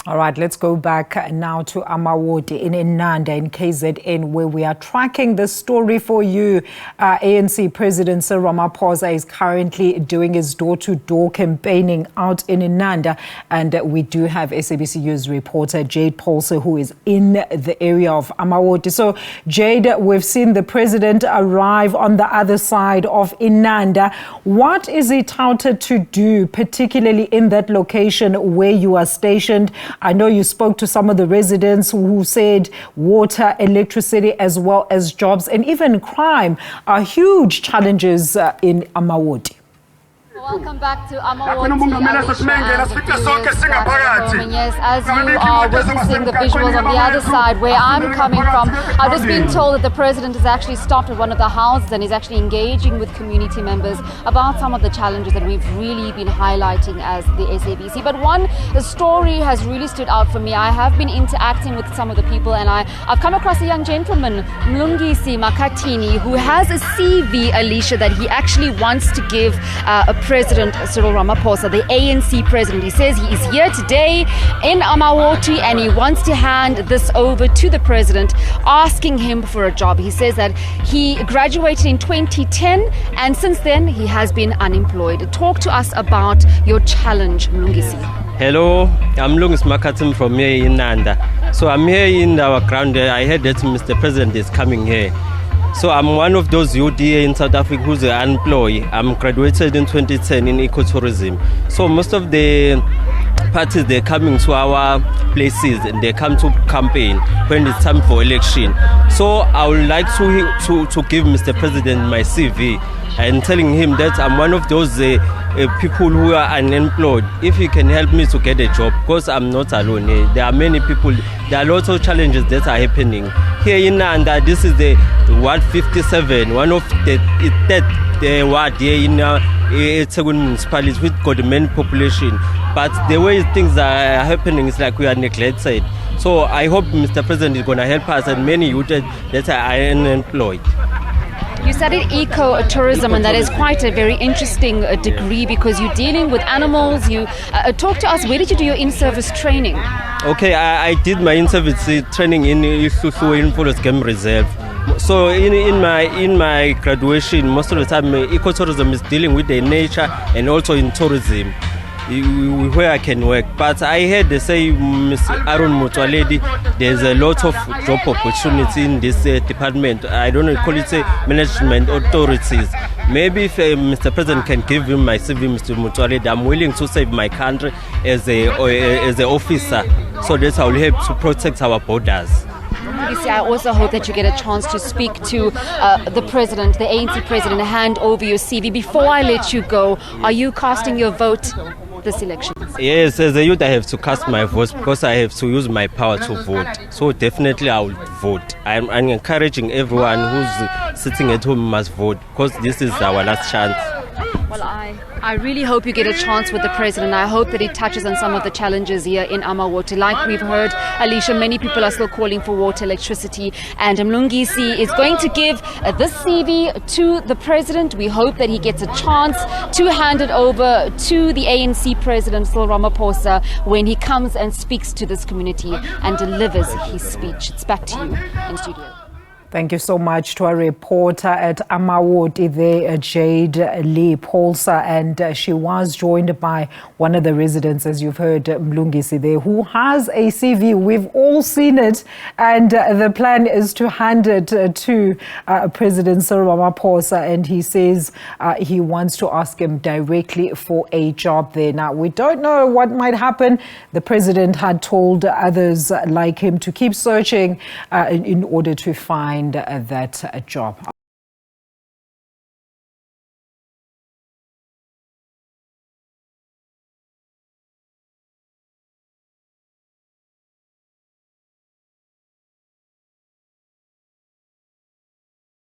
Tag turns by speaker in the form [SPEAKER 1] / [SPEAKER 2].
[SPEAKER 1] All right, let's go back now to Amawoti in Inanda in KZN, where we are tracking this story for you. ANC President Cyril Ramaphosa is currently doing his door-to-door campaigning out in Inanda, and we do have SABC News reporter Jayed Paulse, who is in the area of Amawoti. So, Jayed, we've seen the president arrive on the other side of Inanda. What is he touted to do, particularly in that location where you are stationed? I know you spoke to some of the residents who said water, electricity, as well as jobs and even crime are huge challenges in Amawoti.
[SPEAKER 2] Welcome back to Amawoti. Yes, as you are witnessing the visuals on the other side where I'm coming from, I've just been told that the president has actually stopped at one of the houses and is actually engaging with community members about some of the challenges that we've really been highlighting as the SABC. But the story has really stood out for me. I have been interacting with some of the people, and I've come across a young gentleman, Mlungisi Makatini, who has a CV, Alicia, that he actually wants to give President Cyril Ramaphosa, the ANC president. He says he is here today in Amawoti and he wants to hand this over to the president, asking him for a job. He says that he graduated in 2010 and since then he has been unemployed. Talk to us about your challenge, Mlungisi.
[SPEAKER 3] Hello, I'm Mlungisi Makatim from here in Nanda. So I'm here in our ground. I heard that Mr. President is coming here. So I'm one of those youth here in South Africa who's unemployed. I'm graduated in 2010 in ecotourism. So most of the parties, they're coming to our places and they come to campaign when it's time for election. So I would like to give Mr. President my CV and telling him that I'm one of those people who are unemployed. If he can help me to get a job, because I'm not alone. There are many people, there are lots of challenges that are happening. Here in Nanda, this is the Ward 57, one of the ward here in Etegwini municipality with got many population. But the way things are happening is like we are neglected. So I hope Mr. President is going to help us and many youth that are unemployed.
[SPEAKER 2] You studied ecotourism, and that is quite a very interesting degree because you're dealing with animals. You talk to us, where did you do your in-service training?
[SPEAKER 3] Okay, I did my in-service training in Forest Game Reserve. So in my graduation, most of the time ecotourism is dealing with the nature and also in tourism, where I can work. But I heard they say, Ms. Aaron Mutwaledi, there's a lot of job opportunity in this department. I don't know, call it management authorities. Maybe if Mr. President can give him my CV, Mr. Mutwaledi, I'm willing to save my country as an officer, so that I will help to protect our borders.
[SPEAKER 2] I also hope that you get a chance to speak to the president, the ANC president, and hand over your CV. Before I let you go, are you casting your vote this election?
[SPEAKER 3] Yes, as a youth, I have to cast my vote because I have to use my power to vote. So definitely I will vote. I'm encouraging everyone who's sitting at home must vote because this is our last chance.
[SPEAKER 2] Well, I really hope you get a chance with the president. I hope that he touches on some of the challenges here in Amawoti. Like we've heard, Alicia, many people are still calling for water, electricity, and Mlungisi is going to give this CV to the president. We hope that he gets a chance to hand it over to the ANC president, Cyril Ramaphosa, when he comes and speaks to this community and delivers his speech. It's back to you in studio.
[SPEAKER 1] Thank you so much to our reporter at Amawoti there, Jayed Paulse, and she was joined by one of the residents, as you've heard, Mlungisi there, who has a CV. We've all seen it, and the plan is to hand it to President Cyril Ramaphosa, and he says he wants to ask him directly for a job there. Now, we don't know what might happen. The president had told others like him to keep searching in order to find that job.